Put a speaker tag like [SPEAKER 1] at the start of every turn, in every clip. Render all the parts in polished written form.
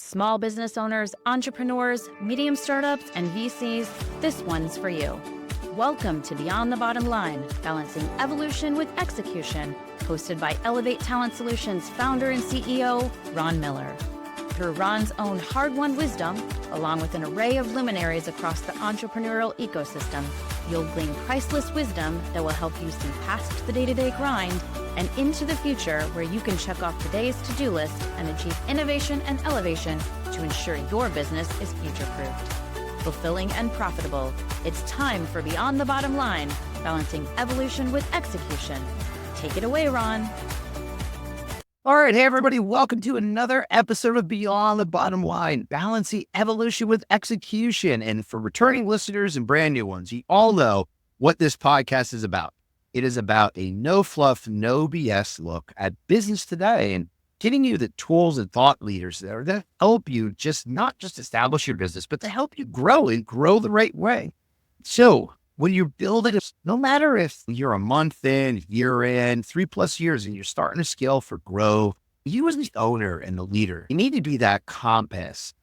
[SPEAKER 1] Small business owners, entrepreneurs, medium startups, and VCs, this one's for you. Welcome to Beyond the Bottom Line, Balancing Evolution with Execution, hosted by Elevate Talent Solutions founder and CEO, Ron Miller. Through Ron's own hard-won wisdom, along with an array of luminaries across the entrepreneurial ecosystem, you'll glean priceless wisdom that will help you see past the day-to-day grind and into the future where you can check off today's to-do list and achieve innovation and elevation to ensure your business is future-proofed. Fulfilling and profitable, it's time for Beyond the Bottom Line, Balancing Evolution with Execution. Take it away, Ron.
[SPEAKER 2] All right. Hey, everybody. Welcome to another episode of Beyond the Bottom Line, Balancing Evolution with Execution. And for returning listeners and brand new ones, you all know what this podcast is about. It is about a no fluff, no BS look at business today and getting you the tools and thought leaders there that help you not just establish your business, but to help you grow and grow the right way. So when you're building, no matter if you're a month in, year in, 3+ years, and you're starting to scale for growth, you as the owner and the leader, you need to be that compass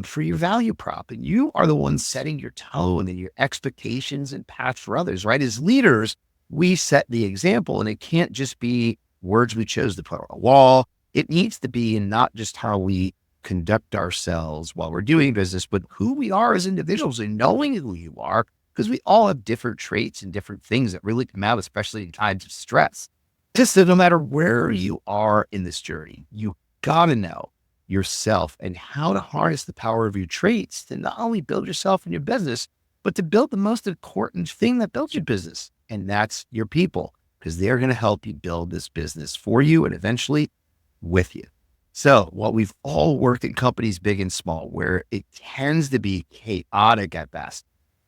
[SPEAKER 2] for your value prop. And you are the one setting your tone and your expectations and path for others, right? As leaders, we set the example, and it can't just be words we chose to put on a wall. It needs to be in not just how we conduct ourselves while we're doing business, but who we are as individuals and knowing who you are, because we all have different traits and different things that really come out, especially in times of stress. Just so no matter where you are in this journey, you got to know yourself and how to harness the power of your traits to not only build yourself and your business, but to build the most important thing that builds your business. And that's your people, because they're going to help you build this business for you and eventually with you. So while we've all worked in companies big and small, where it tends to be chaotic at best,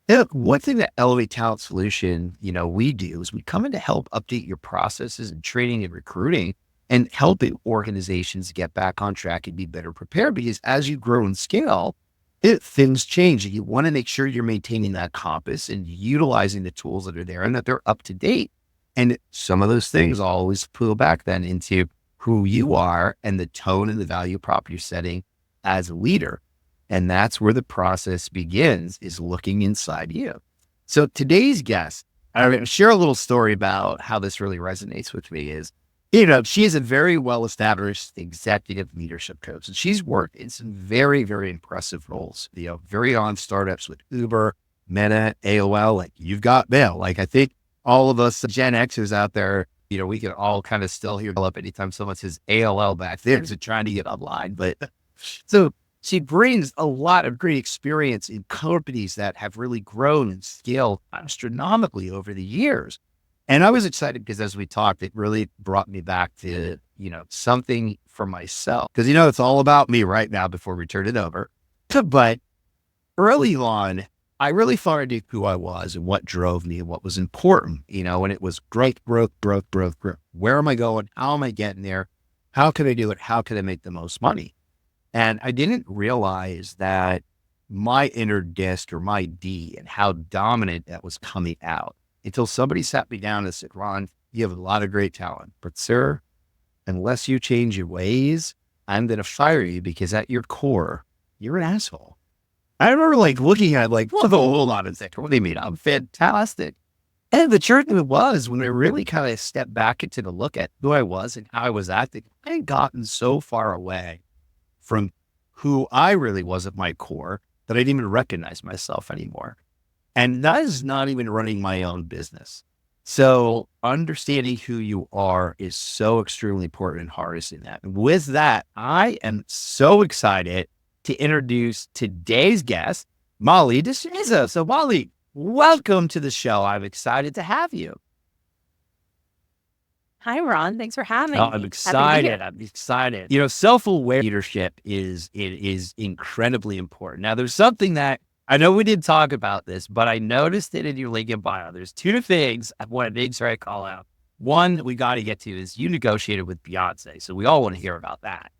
[SPEAKER 2] look, one thing that Elevate Talent Solution, we do is we come in to help update your processes and training and recruiting and helping organizations get back on track and be better prepared, because as you grow and scale, things change. And you want to make sure you're maintaining that compass and utilizing the tools that are there and that they're up to date. And some of those things always pull back then into who you are and the tone and the value prop you're setting as a leader. And that's where the process begins, is looking inside you. So today's guest, I'm going to share a little story about how this really resonates with me is, she is a very well-established executive leadership coach, and she's worked in some very, very impressive roles, very on startups with Uber, Meta, AOL, like you've got mail. Like I think all of us Gen Xers out there, we can all kind of still hear up anytime someone says AOL back there, so trying to get online. But so she brings a lot of great experience in companies that have really grown and scaled astronomically over the years. And I was excited because as we talked, it really brought me back to, something for myself. Because, it's all about me right now before we turn it over. But early on, I really found out who I was and what drove me and what was important, and it was growth. Where am I going? How am I getting there? How can I do it? How can I make the most money? And I didn't realize that my inner disc or my D and how dominant that was coming out until somebody sat me down and said, Ron, you have a lot of great talent, but sir, unless you change your ways, I'm going to fire you because at your core, you're an asshole. I remember looking at it well, hold on a second. What do you mean? I'm fantastic. And the truth of it was, when I really kind of stepped back into the look at who I was and how I was acting, I had gotten so far away from who I really was at my core that I didn't even recognize myself anymore. And that is not even running my own business. So understanding who you are is so extremely important in harnessing that. And with that, I am so excited to introduce today's guest, Molly Deshazo. So Molly, welcome to the show. I'm excited to have you.
[SPEAKER 1] Hi, Ron. Thanks for having me.
[SPEAKER 2] I'm excited. Self-aware leadership is incredibly important. Now, there's something that I know we didn't talk about this, but I noticed it in your LinkedIn bio. There's two things I want to make sure I call out. One we got to get to is you negotiated with Beyonce. So we all want to hear about that.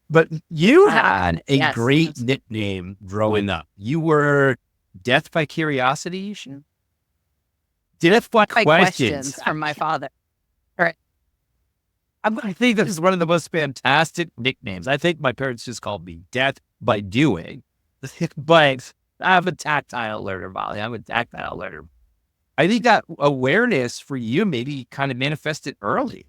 [SPEAKER 2] But you had a great nickname growing up. You were Death by Curiosity. Death by Questions
[SPEAKER 1] from my father.
[SPEAKER 2] All right. I think this is one of the most fantastic nicknames. I think my parents just called me Death by doing. But I'm a tactile learner, Molly. I'm a tactile learner. I think that awareness for you maybe kind of manifested early.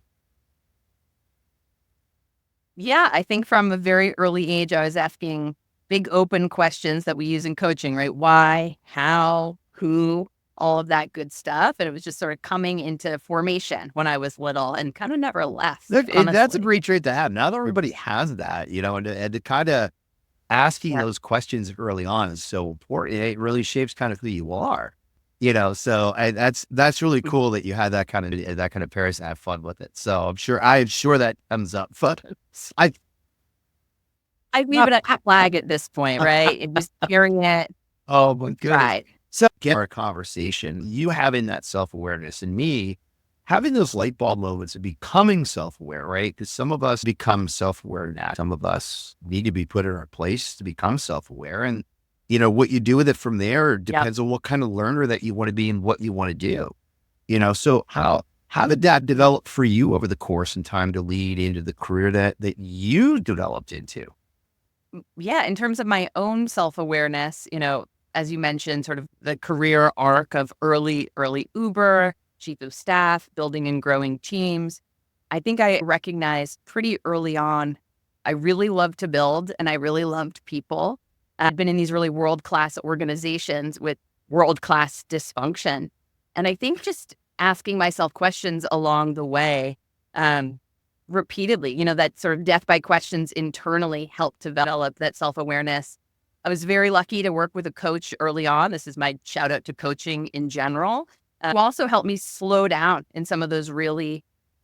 [SPEAKER 3] Yeah, I think from a very early age, I was asking big open questions that we use in coaching, right? Why, how, who, all of that good stuff. And it was just sort of coming into formation when I was little and kind of never left,
[SPEAKER 2] Look, that's a
[SPEAKER 3] honestly.
[SPEAKER 2] great trait to have. Not everybody has that, and to kind of asking
[SPEAKER 3] Yeah.
[SPEAKER 2] those questions early on is so important. It really shapes kind of who you are, so that's really cool that you had that kind of parents and have fun with it. So I'm sure that comes up. But
[SPEAKER 3] I leave it at flag at this point, right? It was hearing it,
[SPEAKER 2] oh my goodness.
[SPEAKER 3] right.
[SPEAKER 2] So get our conversation, you having that self-awareness and me having those light bulb moments of becoming self-aware, right? Because some of us become self-aware now. Some of us need to be put in our place to become self-aware. And, what you do with it from there depends on what kind of learner that you want to be and what you want to do. So how did that develop for you over the course and time to lead into the career that you developed into?
[SPEAKER 3] Yeah, in terms of my own self-awareness, as you mentioned, sort of the career arc of early Uber, chief of staff, building and growing teams. I think I recognized pretty early on, I really loved to build and I really loved people. I've been in these really world-class organizations with world-class dysfunction. And I think just asking myself questions along the way, repeatedly, that sort of death by questions internally helped develop that self-awareness. I was very lucky to work with a coach early on. This is my shout out to coaching in general, who also helped me slow down in some of those really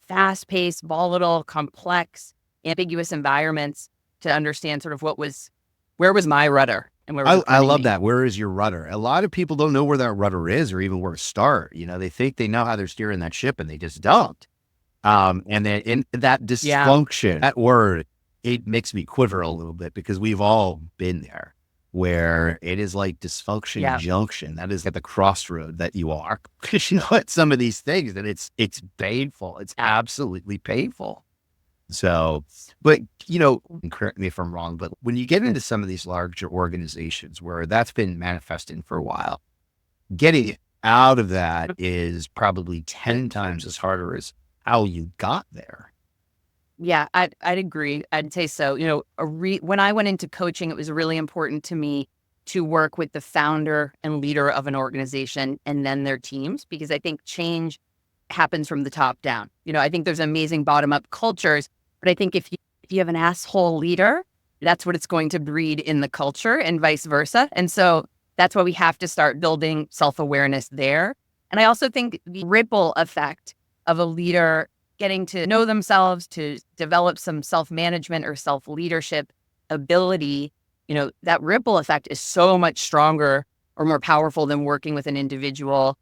[SPEAKER 3] fast-paced, volatile, complex, ambiguous environments to understand sort of where was my rudder and where was
[SPEAKER 2] I love
[SPEAKER 3] me.
[SPEAKER 2] that. Where is your rudder? A lot of people don't know where that rudder is or even where to start. They think they know how they're steering that ship and they just don't. And then in that dysfunction, that word, it makes me quiver a little bit because we've all been there where it is like dysfunction junction. That is at the crossroad that you are. Because at some of these things that it's painful. It's absolutely painful. So, but, correct me if I'm wrong, but when you get into some of these larger organizations where that's been manifesting for a while, getting out of that is probably 10 times as harder as how you got there.
[SPEAKER 3] Yeah, I'd agree. I'd say so. When I went into coaching, it was really important to me to work with the founder and leader of an organization and then their teams, because I think change happens from the top down. I think there's amazing bottom up cultures, but I think if you have an asshole leader, that's what it's going to breed in the culture and vice versa. And so that's why we have to start building self-awareness there. And I also think the ripple effect of a leader getting to know themselves, to develop some self-management or self-leadership ability, that ripple effect is so much stronger or more powerful than working with an individual,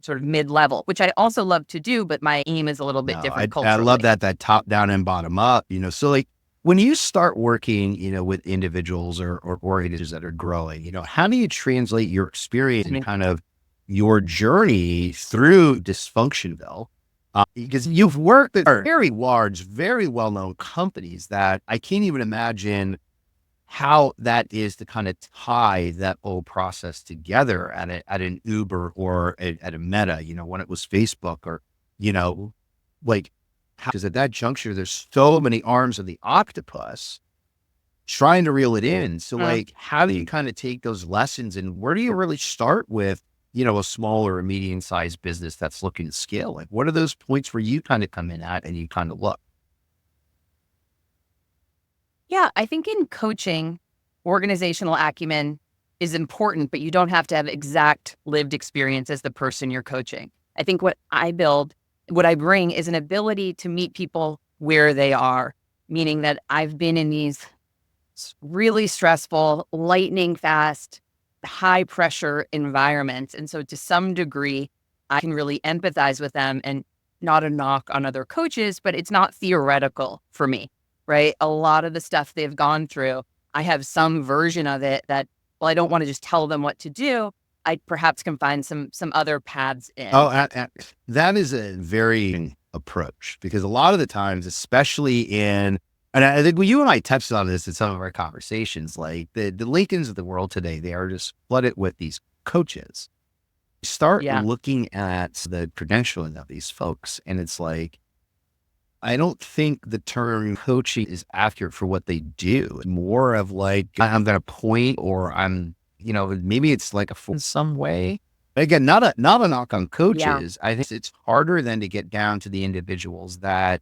[SPEAKER 3] sort of mid-level, which I also love to do, but my aim is a little bit different culturally.
[SPEAKER 2] I love that top down and bottom up, so like when you start working, with individuals or organizations that are growing, how do you translate your experience and kind of your journey through dysfunctionville? Because you've worked at very large, very well-known companies that I can't even imagine how that is to kind of tie that whole process together at an Uber or at a Meta, when it was Facebook or, like, because at that juncture, there's so many arms of the octopus trying to reel it in. So like, how do you kind of take those lessons and where do you really start with, a small or a medium-sized business that's looking to scale? Like, what are those points where you kind of come in at and you kind of look?
[SPEAKER 3] Yeah, I think in coaching, organizational acumen is important, but you don't have to have exact lived experience as the person you're coaching. I think what I bring is an ability to meet people where they are, meaning that I've been in these really stressful, lightning fast, high pressure environments. And so to some degree, I can really empathize with them, and not a knock on other coaches, but it's not theoretical for me, right? A lot of the stuff they've gone through, I have some version of it that, well, I don't want to just tell them what to do. I perhaps can find some other paths in.
[SPEAKER 2] Oh, that is a very approach, because a lot of the times, especially in And I think you and I touched on this in some of our conversations, like the LinkedIn's of the world today, they are just flooded with these coaches. Start
[SPEAKER 3] Yeah.
[SPEAKER 2] looking at the credentialing of these folks. And it's like, I don't think the term coaching is accurate for what they do. More of like, I'm going to point, or maybe it's like in some way. Again, not a knock on
[SPEAKER 3] Yeah.
[SPEAKER 2] coaches. I think it's harder than to get down to the individuals that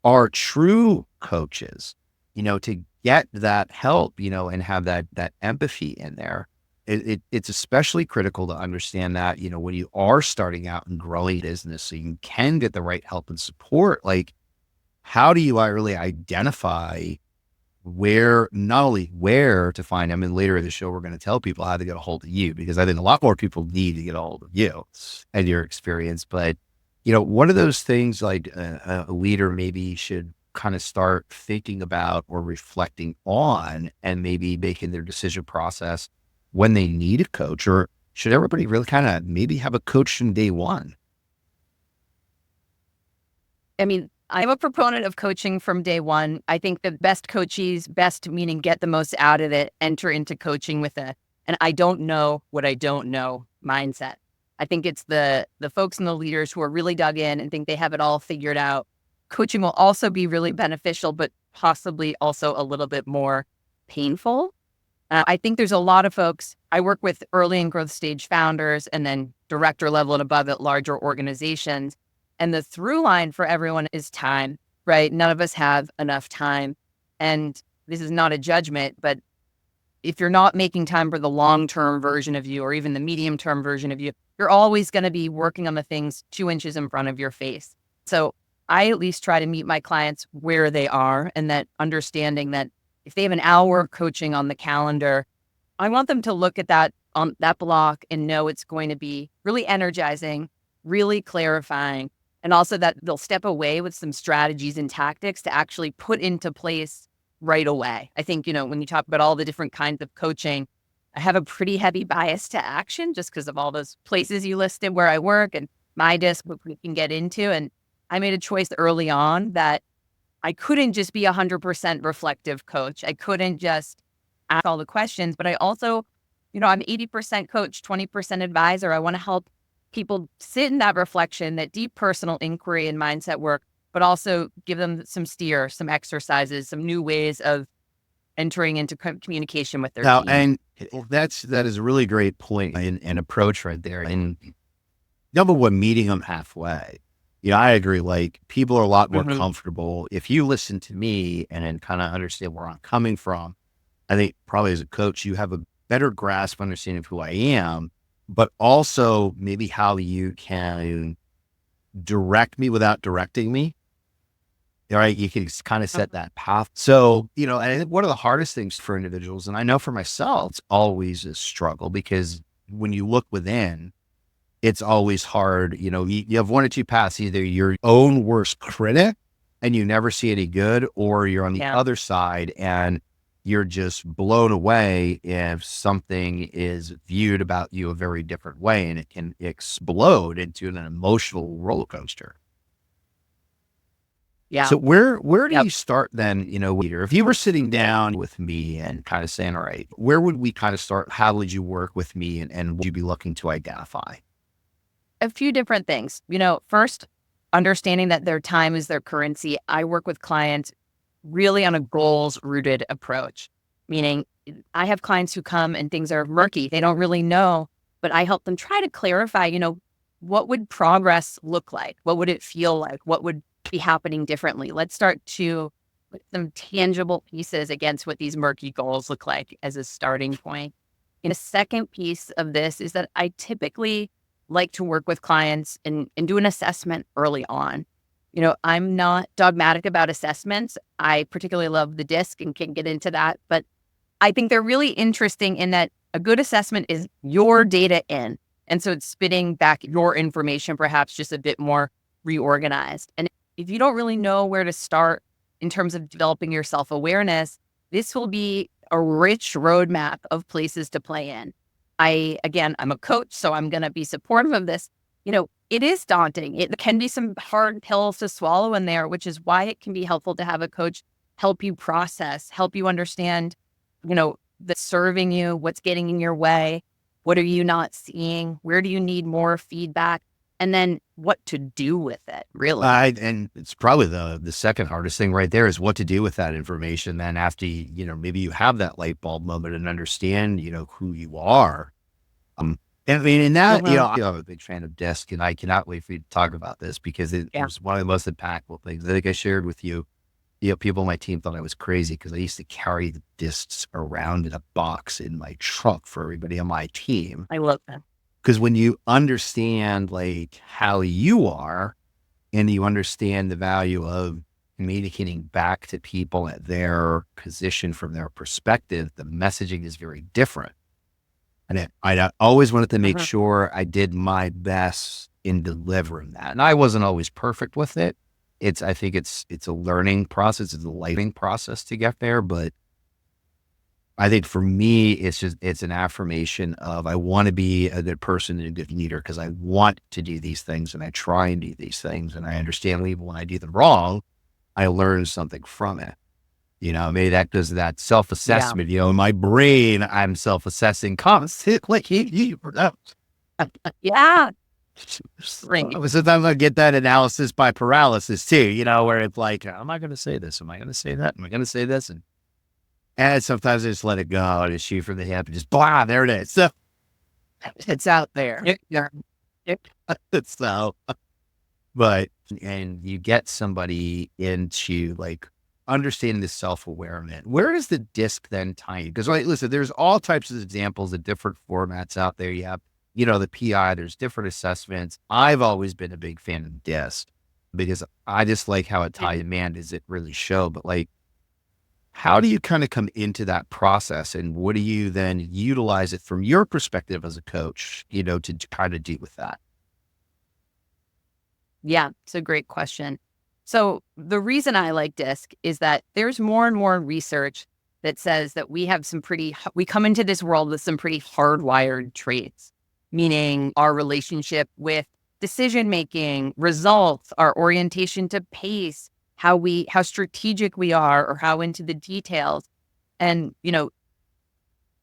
[SPEAKER 2] are true coaches, to get that help, and have that empathy in there. It's especially critical to understand that, when you are starting out and growing business, so you can get the right help and support, like, how do you really identify not only where to find them, and later in the show, we're going to tell people how to get a hold of you, because I think a lot more people need to get a hold of you and your experience. But, one of those things like a leader maybe should kind of start thinking about or reflecting on, and maybe making their decision process when they need a coach, or should everybody really kind of maybe have a coach from day one?
[SPEAKER 3] I mean, I'm a proponent of coaching from day one. I think the best coaches, best meaning get the most out of it, enter into coaching with and I don't know what I don't know mindset. I think it's the folks and the leaders who are really dug in and think they have it all figured out. Coaching will also be really beneficial, but possibly also a little bit more painful. I think there's a lot of folks, I work with early and growth stage founders and then director level and above at larger organizations. And the through line for everyone is time, right? None of us have enough time. And this is not a judgment, but if you're not making time for the long-term version of you, or even the medium-term version of you, you're always going to be working on the things 2 inches in front of your face. So I at least try to meet my clients where they are, and that understanding that if they have an hour of coaching on the calendar, I want them to look at that on that block and know it's going to be really energizing, really clarifying, and also that they'll step away with some strategies and tactics to actually put into place right away. I think, when you talk about all the different kinds of coaching, I have a pretty heavy bias to action just because of all those places you listed where I work and my disc, which we can get into. And I made a choice early on that I couldn't just be 100% reflective coach. I couldn't just ask all the questions, but I also, I'm 80% coach, 20% advisor. I want to help people sit in that reflection, that deep personal inquiry and mindset work, but also give them some some exercises, some new ways of entering into communication with their
[SPEAKER 2] Now,
[SPEAKER 3] team.
[SPEAKER 2] and that is a really great point and approach right there. And number one, meeting them halfway. I agree. Like, people are a lot more comfortable if you listen to me and then kind of understand where I'm coming from. I think probably as a coach, you have a better grasp, understanding of who I am, but also maybe how you can direct me without directing me. All right. You can kind of set that path. So, and I think one of the hardest things for individuals, and I know for myself, it's always a struggle, because when you look within, it's always hard. You have one or two paths: either your own worst critic and you never see any good, or you're on the other side and you're just blown away if something is viewed about you a very different way, and it can explode into an emotional roller coaster.
[SPEAKER 3] Yeah.
[SPEAKER 2] So where do you start then, Peter? If you were sitting down with me and kind of saying, all right, where would we kind of start? How would you work with me, and would you be looking to identify?
[SPEAKER 3] A few different things. First, understanding that their time is their currency. I work with clients really on a goals-rooted approach, meaning I have clients who come and things are murky. They don't really know, but I help them try to clarify, what would progress look like? What would it feel like? What would be happening differently? Let's start to put some tangible pieces against what these murky goals look like as a starting point. And a second piece of this is that I typically like to work with clients and do an assessment early on. I'm not dogmatic about assessments. I particularly love the DISC and can get into that, but I think they're really interesting in that a good assessment is your data in. And so it's spitting back your information, perhaps just a bit more reorganized. And if you don't really know where to start in terms of developing your self-awareness, this will be a rich roadmap of places to play in. I'm a coach, so I'm going to be supportive of this. It is daunting. It can be some hard pills to swallow in there, which is why it can be helpful to have a coach help you process, help you understand, that's serving you, what's getting in your way, what are you not seeing, where do you need more feedback, and then what to do with it, really.
[SPEAKER 2] And it's probably the second hardest thing right there is what to do with that information. Then after, maybe you have that light bulb moment and understand, who you are. And I mean, in that, I'm a big fan of DISC, and I cannot wait for you to talk about this because it was one of the most impactful things. I think I shared with you, people on my team thought I was crazy because I used to carry the discs around in a box in my truck for everybody on my team.
[SPEAKER 3] I love that.
[SPEAKER 2] Because when you understand like how you are and you understand the value of communicating back to people at their position from their perspective, the messaging is very different. And I always wanted to make sure I did my best in delivering that. And I wasn't always perfect with it. I think it's a learning process. It's a learning process to get there. But I think for me, it's an affirmation of I want to be a good person and a good leader because I want to do these things and I try and do these things. And I understand even when I do them wrong, I learn something from it. Maybe that goes to that self-assessment, in my brain, I'm self-assessing constantly.
[SPEAKER 3] Yeah.
[SPEAKER 2] Sometimes I get that analysis by paralysis too, where it's like, am I going to say this? Am I going to say that? Am I going to say this? And sometimes I just let it go and just shoot from the hip and just blah, there it is. So
[SPEAKER 3] it's out there.
[SPEAKER 2] And you get somebody into like understanding the self-awareness. Where does the DISC then tie in? Because listen, there's all types of examples of different formats out there. You have, the PI, there's different assessments. I've always been a big fan of DISC because I just like how it ties in. Man, does it really show? But like, how do you kind of come into that process and what do you then utilize it from your perspective as a coach, to kind of deal with that?
[SPEAKER 3] Yeah, it's a great question. So the reason I like DISC is that there's more and more research that says that we come into this world with some pretty hardwired traits, meaning our relationship with decision-making, results, our orientation to pace, how strategic we are or how into the details. And,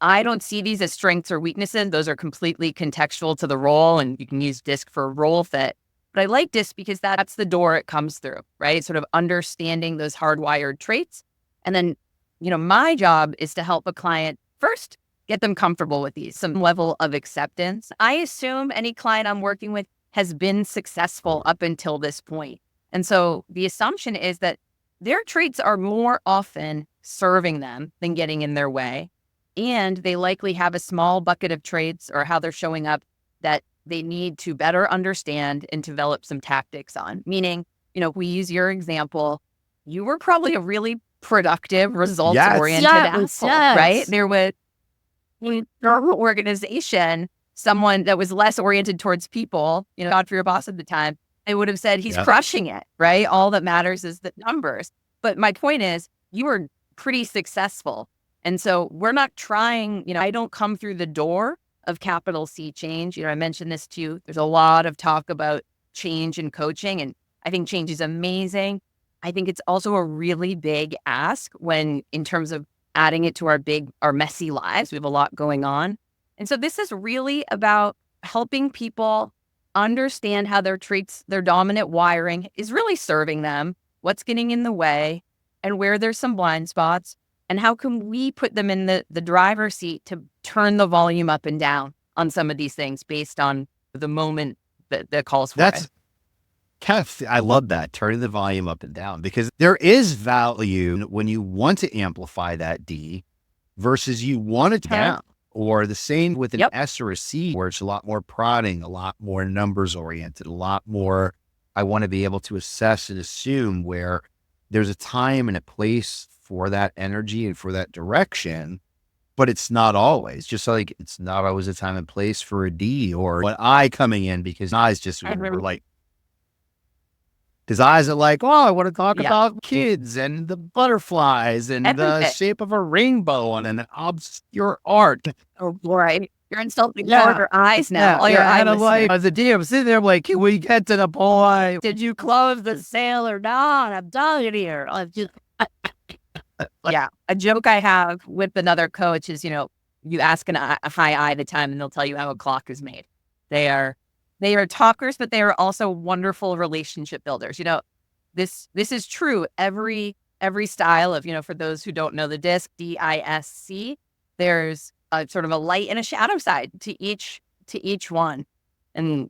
[SPEAKER 3] I don't see these as strengths or weaknesses. Those are completely contextual to the role and you can use DISC for a role fit. But I like DISC because that's the door it comes through, right? Sort of understanding those hardwired traits. And then, my job is to help a client first get them comfortable with these, some level of acceptance. I assume any client I'm working with has been successful up until this point. And so the assumption is that their traits are more often serving them than getting in their way. And they likely have a small bucket of traits or how they're showing up that they need to better understand and develop some tactics on. Meaning, if we use your example, you were probably a really productive, results-oriented asshole, right? There was in your organization, someone that was less oriented towards people, God for your boss at the time, they would have said he's crushing it, right? All that matters is the numbers. But my point is, you were pretty successful. And so we're not trying, I don't come through the door of capital C change. I mentioned this to you. There's a lot of talk about change in coaching, and I think change is amazing. I think it's also a really big ask in terms of adding it to our messy lives. We have a lot going on. And so this is really about helping people understand how their traits, their dominant wiring is really serving them, what's getting in the way, and where there's some blind spots. And how can we put them in the driver's seat to turn the volume up and down on some of these things based on the moment that calls for it?
[SPEAKER 2] I love that, turning the volume up and down, because there is value when you want to amplify that D versus you want it down. Or the same with an S or a C, where it's a lot more prodding, a lot more numbers oriented, a lot more, I want to be able to assess and assume, where there's a time and a place for that energy and for that direction, but it's not always. Just like it's not always a time and place for a D or an I coming in, because I's just like, his eyes are like, oh, I want to talk about kids and the butterflies and the shape of a rainbow and an obscure art.
[SPEAKER 3] Oh, boy. You're insulting your eyes now. All your eyes.
[SPEAKER 2] Like, as a D, I'm sitting there like, can we get to the point?
[SPEAKER 3] Did you close the sale or not? I'm done here. Yeah. A joke I have with another coach is, you ask a high I the time and they'll tell you how a clock is made. They are talkers, but they are also wonderful relationship builders. This is true. Every style of, for those who don't know the DISC, DISC, there's a sort of a light and a shadow side to each one. And,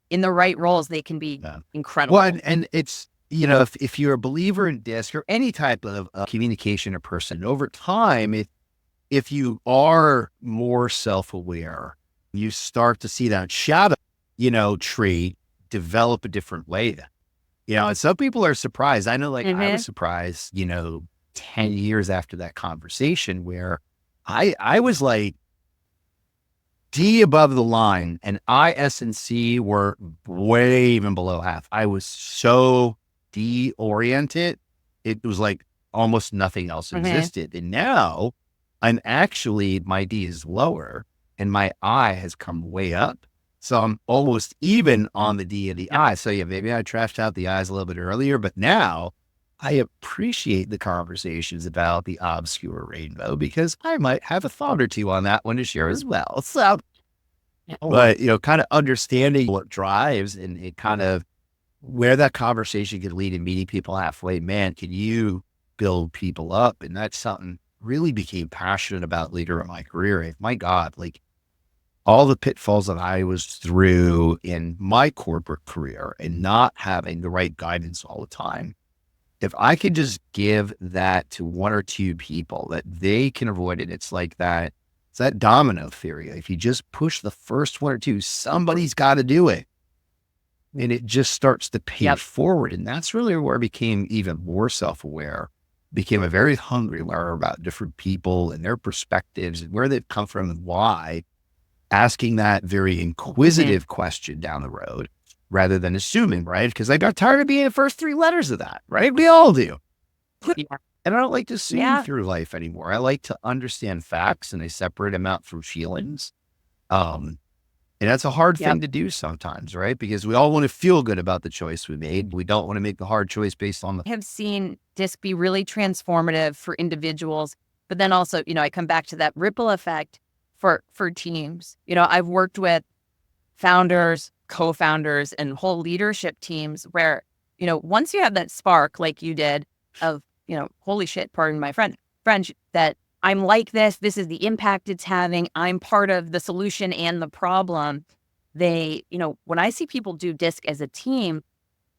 [SPEAKER 3] in the right roles, they can be incredible.
[SPEAKER 2] Well, and it's, if you're a believer in DISC or any type of communication or person, over time, if you are more self-aware, you start to see that shadow, trait develop a different way then. And some people are surprised. I know, I was surprised, 10 years after that conversation where I was like D above the line and I, S, and C were way even below half. I was so D oriented. It was like almost nothing else existed. And now I'm actually, my D is lower and my I has come way up. So I'm almost even on the D and the I. So yeah, maybe I trashed out the I's a little bit earlier, but now I appreciate the conversations about the obscure rainbow because I might have a thought or two on that one to share as well. So, but kind of understanding what drives and it kind of where that conversation could lead in meeting people halfway, man, can you build people up? And that's something really became passionate about later in my career. My God, all the pitfalls that I was through in my corporate career and not having the right guidance all the time. If I could just give that to one or two people that they can avoid it, it's like that. It's that domino theory. If you just push the first one or two, somebody's got to do it. And it just starts to pay forward. And that's really where I became even more self-aware, became a very hungry learner about different people and their perspectives and where they've come from and why, asking that very inquisitive question down the road. Rather than assuming, right? Because I got tired of being the first three letters of that, right? We all do. And I don't like to assume through life anymore. I like to understand facts and I separate them out from feelings. And that's a hard thing to do sometimes, right? Because we all want to feel good about the choice we made. We don't want to make the hard choice based on
[SPEAKER 3] I have seen DISC be really transformative for individuals, but then also, I come back to that ripple effect for teams. I've worked with founders, co-founders, and whole leadership teams where, once you have that spark like you did of, holy shit, pardon my French, that I'm like this is the impact it's having. I'm part of the solution and the problem. When I see people do DISC as a team,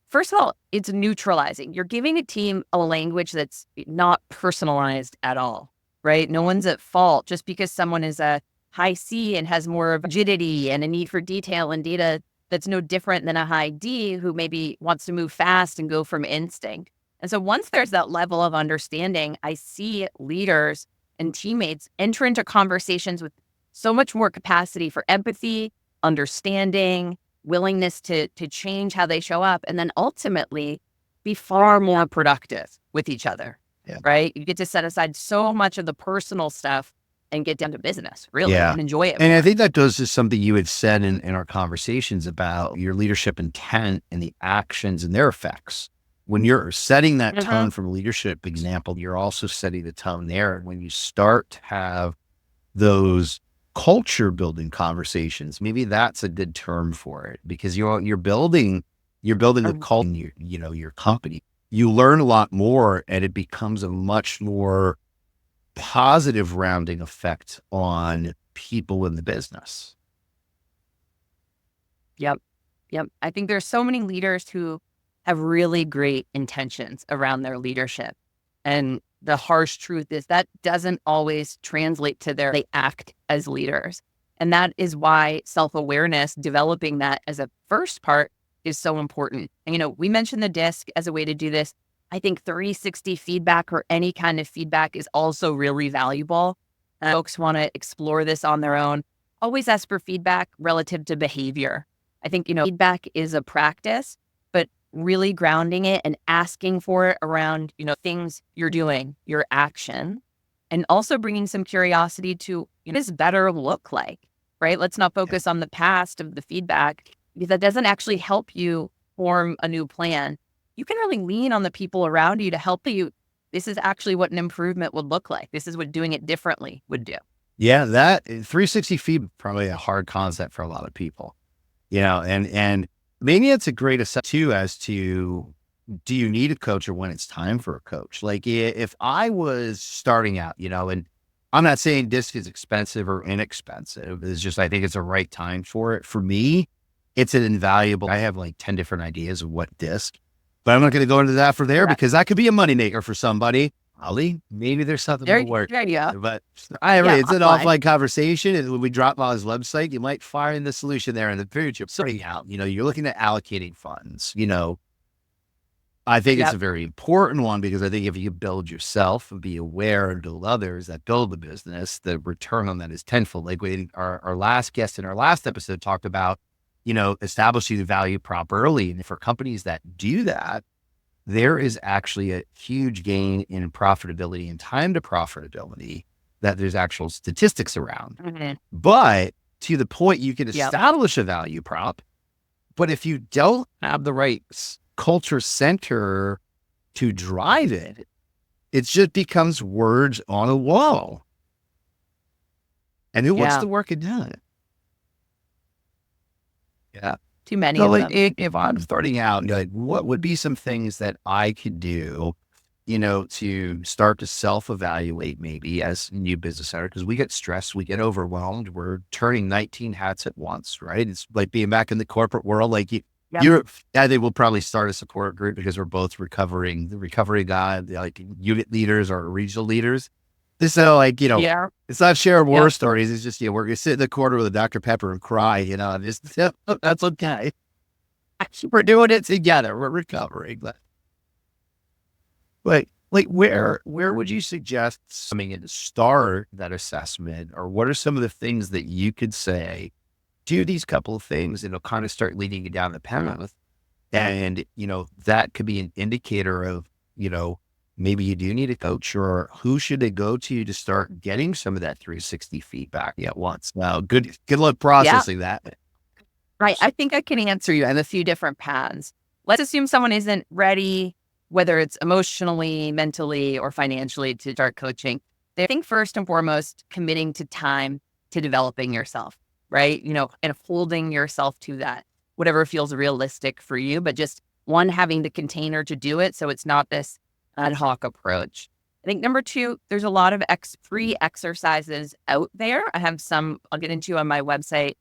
[SPEAKER 3] first of all, it's neutralizing. You're giving a team a language that's not personalized at all, right? No one's at fault just because someone is a high C and has more rigidity and a need for detail and data that's no different than a high D who maybe wants to move fast and go from instinct. And so once there's that level of understanding, I see leaders and teammates enter into conversations with so much more capacity for empathy, understanding, willingness to change how they show up, and then ultimately be far more productive with each other, right? You get to set aside so much of the personal stuff and get down to business, really, and enjoy it.
[SPEAKER 2] And I think that goes to something you had said in our conversations about your leadership intent and the actions and their effects. When you're setting that tone from a leadership example, you're also setting the tone there. And when you start to have those culture building conversations, maybe that's a good term for it because you're building the culture in your company. You learn a lot more and it becomes a much more positive rounding effect on people in the business.
[SPEAKER 3] Yep. I think there's so many leaders who have really great intentions around their leadership. And the harsh truth is that doesn't always translate to they act as leaders. And that is why self-awareness, developing that as a first part is so important. And, we mentioned the DISC as a way to do this. I think 360 feedback or any kind of feedback is also really valuable. Folks want to explore this on their own. Always ask for feedback relative to behavior. I think, feedback is a practice, but really grounding it and asking for it around, things you're doing, your action, and also bringing some curiosity to what does better look like, right? Let's not focus on the past of the feedback because that doesn't actually help you form a new plan. You can really lean on the people around you to help you this is actually what an improvement would look like. This is what doing it differently would do.
[SPEAKER 2] Yeah, that 360 feet probably a hard concept for a lot of people, and maybe it's a great assessment too as to, do you need a coach or when it's time for a coach? Like if I was starting out, and I'm not saying disc is expensive or inexpensive. It's just, I think it's the right time for it. For me, it's an invaluable, I have like 10 different ideas of what disc, but I'm not going to go into that for there because that could be a moneymaker for somebody. Ali, maybe there's something to work.
[SPEAKER 3] There you go.
[SPEAKER 2] But it's an offline conversation. And when we drop on his website, you might find the solution there in the future. Starting out, you're looking at allocating funds, I think it's a very important one because I think if you build yourself and be aware and build others that build the business, the return on that is tenfold. Like our last guest in our last episode talked about, establishing the value prop early. And for companies that do that, there is actually a huge gain in profitability and time to profitability that there's actual statistics around. Mm-hmm. But to the point, you can establish a value prop, but if you don't have the right culture center to drive it, it just becomes words on a wall. And who wants to work it down? Yeah.
[SPEAKER 3] Too many
[SPEAKER 2] So
[SPEAKER 3] of them.
[SPEAKER 2] if I'm starting out, like, what would be some things that I could do, to start to self-evaluate maybe as a new business owner? Because we get stressed, we get overwhelmed. We're turning 19 hats at once, right? It's like being back in the corporate world. Like I think we'll probably start a support group because we're both recovering guy, like unit leaders or regional leaders. This is it's not sharing war stories. It's just, we're going to sit in the corner with a Dr. Pepper and cry, that's okay. We're doing it together. We're recovering. But like, where would you suggest coming in to start that assessment? Or what are some of the things that you could say, do these couple of things, and it'll kind of start leading you down the path. And, that could be an indicator of, maybe you do need a coach, or who should they go to start getting some of that 360 feedback at once. Now, good luck processing that.
[SPEAKER 3] Right. I think I can answer you on a few different paths. Let's assume someone isn't ready, whether it's emotionally, mentally, or financially, to start coaching. I think first and foremost, committing to time to developing yourself, right? And holding yourself to that, whatever feels realistic for you, but just having the container to do it. So it's not this ad hoc approach. I think number two, there's a lot of free exercises out there. I have some I'll get into on my website.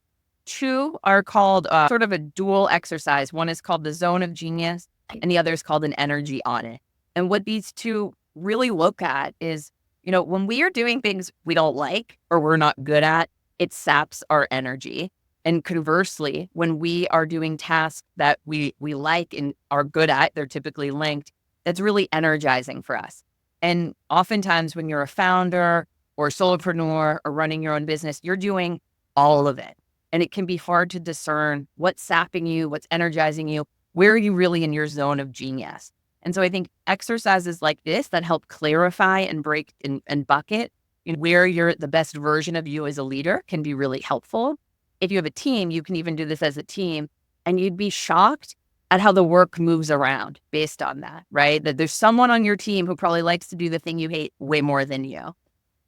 [SPEAKER 3] Two are called sort of a dual exercise. One is called the zone of genius and the other is called an energy audit. And what these two really look at is, when we are doing things we don't like or we're not good at, it saps our energy. And conversely, when we are doing tasks that we like and are good at, they're typically linked, that's really energizing for us. And oftentimes when you're a founder or a solopreneur or running your own business, you're doing all of it. And it can be hard to discern what's sapping you, what's energizing you, where are you really in your zone of genius? And so I think exercises like this that help clarify and break and bucket where you're the best version of you as a leader can be really helpful. If you have a team, you can even do this as a team, and you'd be shocked at how the work moves around based on that, right? That there's someone on your team who probably likes to do the thing you hate way more than you.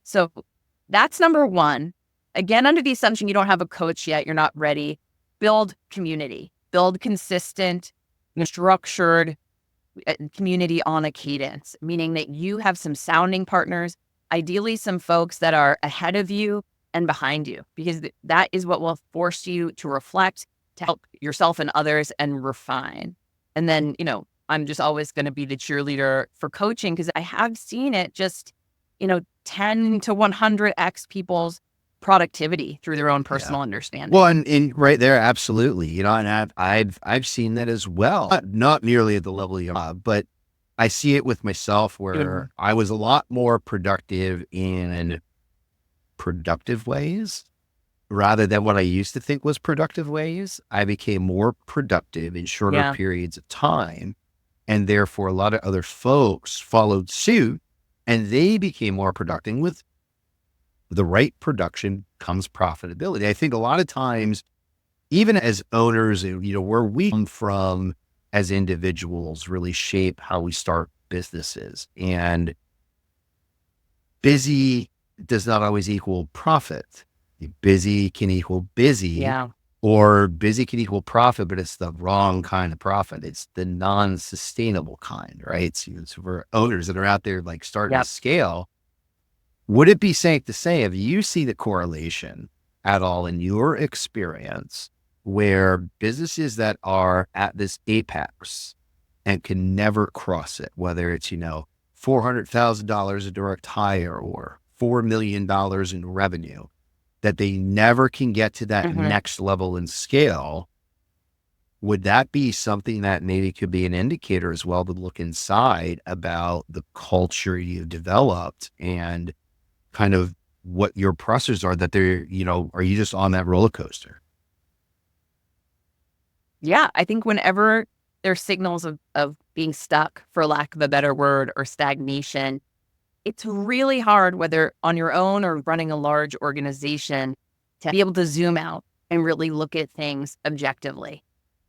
[SPEAKER 3] So that's number one. Again, under the assumption you don't have a coach yet, you're not ready, build community, build consistent, structured community on a cadence, meaning that you have some sounding partners, ideally some folks that are ahead of you and behind you, because that is what will force you to reflect, to help yourself and others and refine. And then, I'm just always going to be the cheerleader for coaching because I have seen it just, 10 to 100x people's productivity through their own personal understanding.
[SPEAKER 2] Well, and right there, absolutely. And I've seen that as well. Not nearly at the level you're at, but I see it with myself where I was a lot more productive in productive ways rather than what I used to think was productive ways. I became more productive in shorter periods of time. And therefore, a lot of other folks followed suit and they became more productive. With the right production comes profitability. I think a lot of times, even as owners, where we come from as individuals really shape how we start businesses, and busy does not always equal profit. Busy can equal busy,
[SPEAKER 3] Yeah.
[SPEAKER 2] or busy can equal profit, but it's the wrong kind of profit. It's the non-sustainable kind, right? So for owners that are out there like starting to
[SPEAKER 3] Yep.
[SPEAKER 2] scale, would it be safe to say, if you see the correlation at all in your experience where businesses that are at this apex and can never cross it, whether it's, $400,000 a direct hire or $4 million in revenue, that they never can get to that next level in scale, would that be something that maybe could be an indicator as well to look inside about the culture you've developed and kind of what your pressures are, that they're, are you just on that roller coaster?
[SPEAKER 3] Yeah. I think whenever there's signals of being stuck, for lack of a better word, or stagnation, it's really hard, whether on your own or running a large organization, to be able to zoom out and really look at things objectively.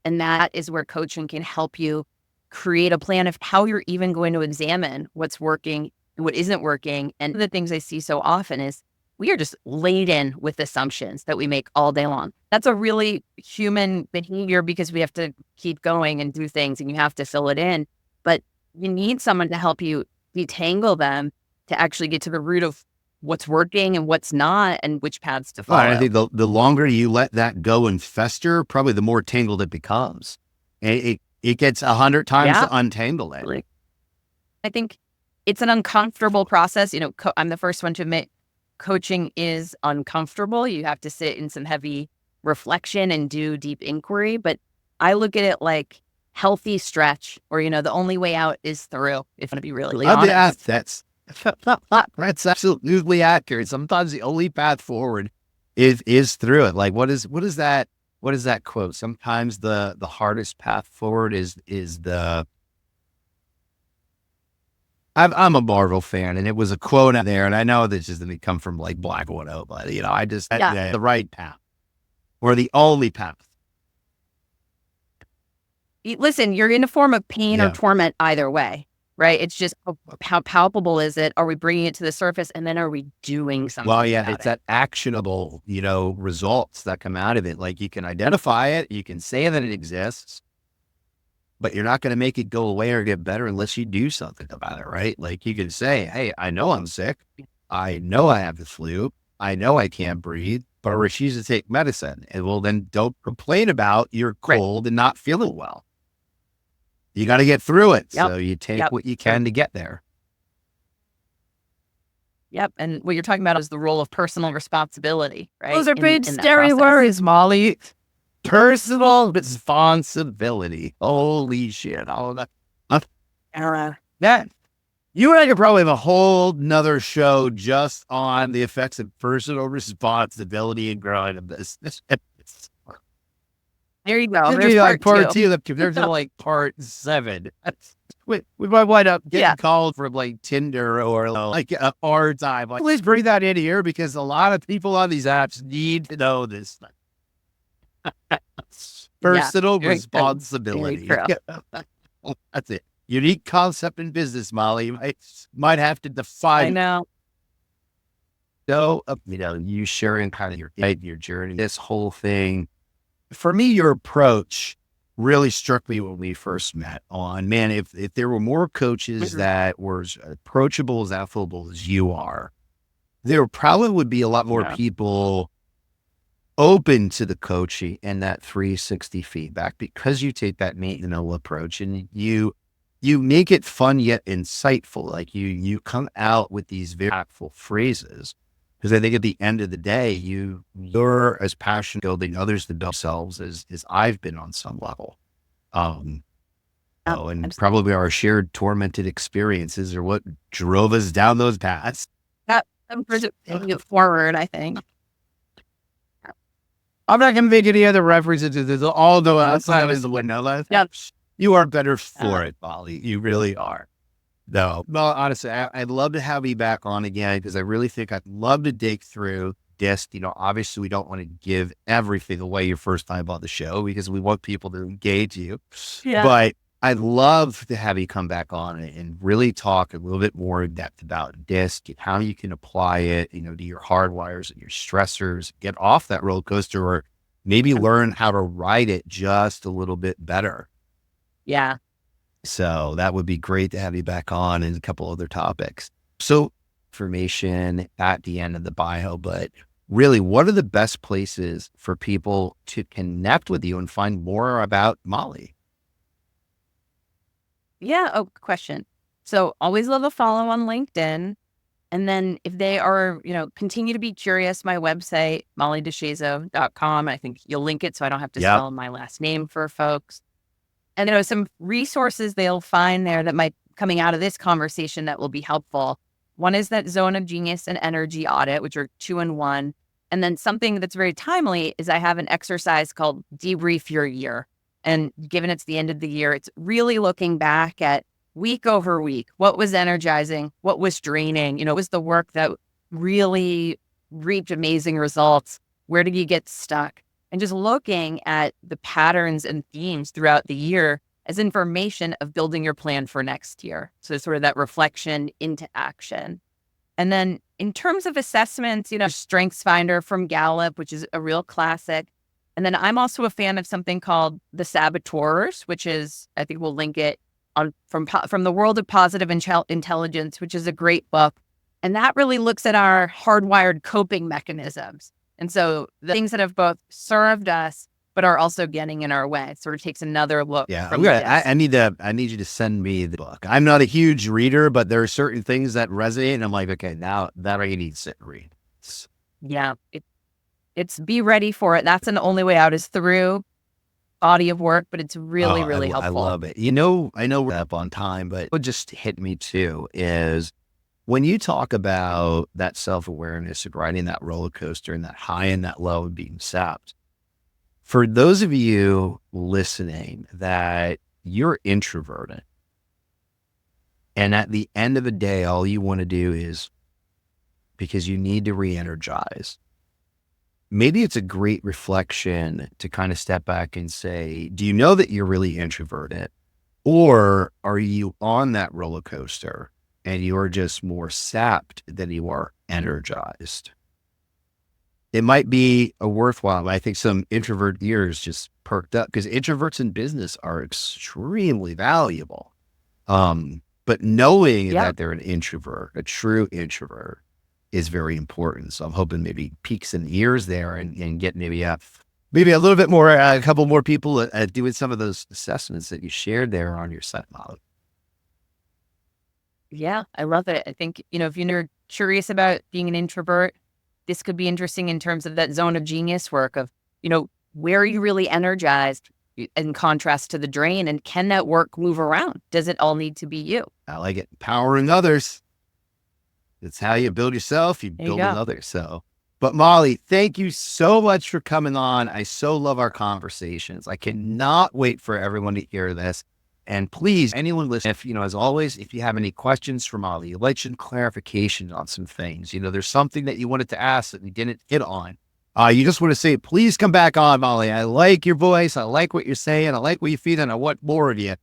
[SPEAKER 3] And that is where coaching can help you create a plan of how you're even going to examine what's working and what isn't working. And the things I see so often is we are just laden with assumptions that we make all day long. That's a really human behavior, because we have to keep going and do things and you have to fill it in. But you need someone to help you detangle them, to actually get to the root of what's working and what's not, and which paths to follow.
[SPEAKER 2] I think the longer you let that go and fester, probably the more tangled it becomes. It gets 100 times to untangle it.
[SPEAKER 3] I think it's an uncomfortable process. I'm the first one to admit coaching is uncomfortable. You have to sit in some heavy reflection and do deep inquiry. But I look at it like healthy stretch, or, the only way out is through, if I'm going to be really honest.
[SPEAKER 2] That's absolutely accurate. Sometimes the only path forward is through it. Like, what is that quote? Sometimes the hardest path forward is the, I'm a Marvel fan, and it was a quote out there, and I know this doesn't come from like Black Widow, but the right path, or the only path.
[SPEAKER 3] Listen, you're in a form of pain or torment either way, right? It's just how palpable is it? Are we bringing it to the surface, and then are we doing something?
[SPEAKER 2] Well, yeah, it's that actionable, results that come out of it. Like, you can identify it, you can say that it exists, but you're not going to make it go away or get better unless you do something about it, right? Like, you can say, hey, I know I'm sick. I know I have the flu. I know I can't breathe, but I refuse to take medicine. And well, then don't complain about your cold and not feeling well. You got to get through it. So you take what you can to get there.
[SPEAKER 3] Yep. And what you're talking about is the role of personal responsibility, right?
[SPEAKER 2] Those are big, scary words, Molly. Personal responsibility. Holy shit. All of that. You and I could probably have a whole nother show just on the effects of personal responsibility in growing a business.
[SPEAKER 3] There you go.
[SPEAKER 2] There's like part two. There's like part 7. We might wind up getting called for like Tinder or like a hard time. Like, please bring that in here, because a lot of people on these apps need to know this. Personal responsibility. That's it. Unique concept in business, Molly. You might have to define.
[SPEAKER 3] I know.
[SPEAKER 2] So, you sharing kind of your journey, this whole thing. For me, your approach really struck me when we first met on, man, if there were more coaches that were as approachable, as affable as you are, there probably would be a lot more people open to the coaching and that 360 feedback, because you take that meet and know approach, and you make it fun yet insightful. Like, you come out with these very impactful phrases, because I think at the end of the day, you're as passionate building others to build themselves as I've been on some level. And probably our shared tormented experiences are what drove us down those paths.
[SPEAKER 3] I'm putting it forward, I think.
[SPEAKER 2] I'm not going to make any other references to this. All go outside of the window. You are better for it, Molly. You really are. No, honestly, I'd love to have you back on again, because I really think I'd love to dig through this. Obviously, we don't want to give everything away your first time on the show, because we want people to engage you. But I'd love to have you come back on and really talk a little bit more in depth about DISC and how you can apply it, to your hardwires and your stressors, get off that roller coaster, or maybe learn how to ride it just a little bit better.
[SPEAKER 3] Yeah.
[SPEAKER 2] So that would be great to have you back on and a couple other topics. So information at the end of the bio, but really, what are the best places for people to connect with you and find more about Molly?
[SPEAKER 3] Yeah. Oh, question. So always love a follow on LinkedIn. And then if they are, continue to be curious, my website, mollydeshazo.com, I think you'll link it so I don't have to
[SPEAKER 2] Yep.
[SPEAKER 3] spell my last name for folks. And some resources they'll find there that might coming out of this conversation that will be helpful. One is that zone of genius and energy audit, which are 2-in-1. And then something that's very timely is I have an exercise called Debrief Your Year. And given it's the end of the year, it's really looking back at week over week. What was energizing? What was draining? What was the work that really reaped amazing results? Where did you get stuck? And just looking at the patterns and themes throughout the year as information of building your plan for next year. So sort of that reflection into action. And then in terms of assessments, Strengthsfinder from Gallup, which is a real classic. And then I'm also a fan of something called the Saboteurs, which is, I think we'll link it on from the World of Positive Intelligence, which is a great book. And that really looks at our hardwired coping mechanisms. And so the things that have both served us, but are also getting in our way. It sort of takes another look.
[SPEAKER 2] Yeah,
[SPEAKER 3] from
[SPEAKER 2] I need you to send me the book. I'm not a huge reader, but there are certain things that resonate, and I'm like, okay, now that I need to sit and read.
[SPEAKER 3] Yeah, it's be ready for it. That's the only way out is through body of work, but it's really, really helpful.
[SPEAKER 2] I love it. I know we're up on time, but what just hit me too is when you talk about that self-awareness of riding that roller coaster and that high and that low and being sapped. For those of you listening that you're introverted and at the end of the day, all you want to do is because you need to re-energize. Maybe it's a great reflection to kind of step back and say, do you know that you're really introverted, or are you on that roller coaster and you're just more sapped than you are energized? It might be a worthwhile. I think some introvert ears just perked up because introverts in business are extremely valuable. But knowing that they're an introvert, a true introvert, is very important. So I'm hoping maybe peaks in ears there and get maybe a little bit more, a couple more people doing some of those assessments that you shared there on your site, Molly.
[SPEAKER 3] Yeah, I love it. I think, if you're curious about being an introvert, this could be interesting in terms of that zone of genius work of, where are you really energized in contrast to the drain, and can that work move around? Does it all need to be you?
[SPEAKER 2] I like it. Empowering others. It's how you build yourself, you build with others. So, but Molly, thank you so much for coming on. I so love our conversations. I cannot wait for everyone to hear this. And please, anyone listening, if, as always, if you have any questions for Molly, you'd like some clarification on some things, there's something that you wanted to ask that we didn't hit on. You just want to say, please come back on, Molly. I like your voice. I like what you're saying. I like what you're feeling. I want more of you.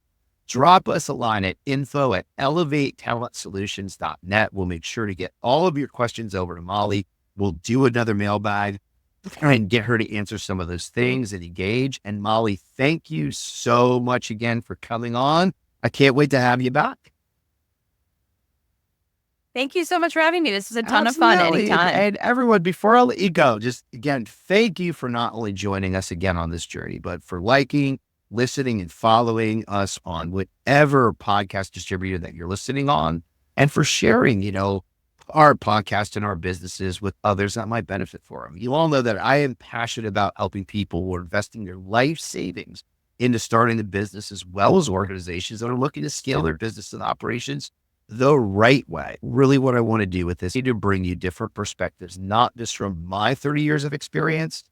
[SPEAKER 2] Drop us a line at info@elevatetalentsolutions.net. We'll make sure to get all of your questions over to Molly. We'll do another mailbag and get her to answer some of those things and engage. And Molly, thank you so much again for coming on. I can't wait to have you back.
[SPEAKER 3] Thank you so much for having me. This was a ton of fun anytime.
[SPEAKER 2] And everyone, before I let you go, just again, thank you for not only joining us again on this journey, but for liking, listening, and following us on whatever podcast distributor that you're listening on, and for sharing, our podcast and our businesses with others that might benefit for them. You all know that I am passionate about helping people who are investing their life savings into starting a business, as well as organizations that are looking to scale their business and operations the right way. Really what I want to do with this is to bring you different perspectives, not just from my 30 years of experience,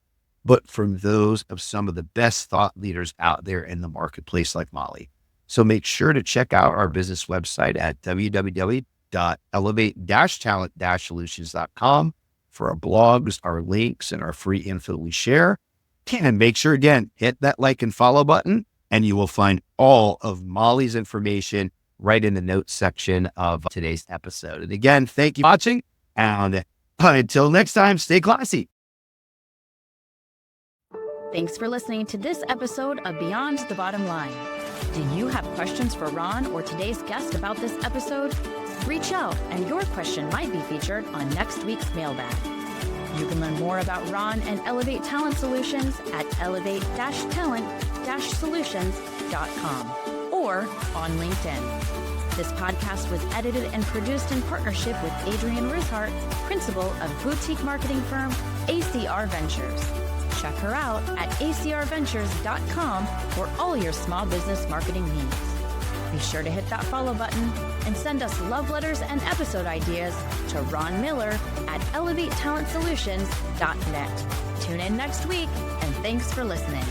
[SPEAKER 2] but from those of some of the best thought leaders out there in the marketplace like Molly. So make sure to check out our business website at www.elevate-talent-solutions.com for our blogs, our links, and our free info we share. And make sure, again, hit that like and follow button and you will find all of Molly's information right in the notes section of today's episode. And again, thank you for watching, and until next time, stay classy.
[SPEAKER 1] Thanks for listening to this episode of Beyond the Bottom Line. Do you have questions for Ron or today's guest about this episode? Reach out and your question might be featured on next week's mailbag. You can learn more about Ron and Elevate Talent Solutions at elevate-talent-solutions.com or on LinkedIn. This podcast was edited and produced in partnership with Adrienne Rushart, principal of boutique marketing firm ACR Ventures. Check her out at acrventures.com for all your small business marketing needs. Be sure to hit that follow button and send us love letters and episode ideas to Ron Miller at elevatetalentsolutions.net. Tune in next week, and thanks for listening.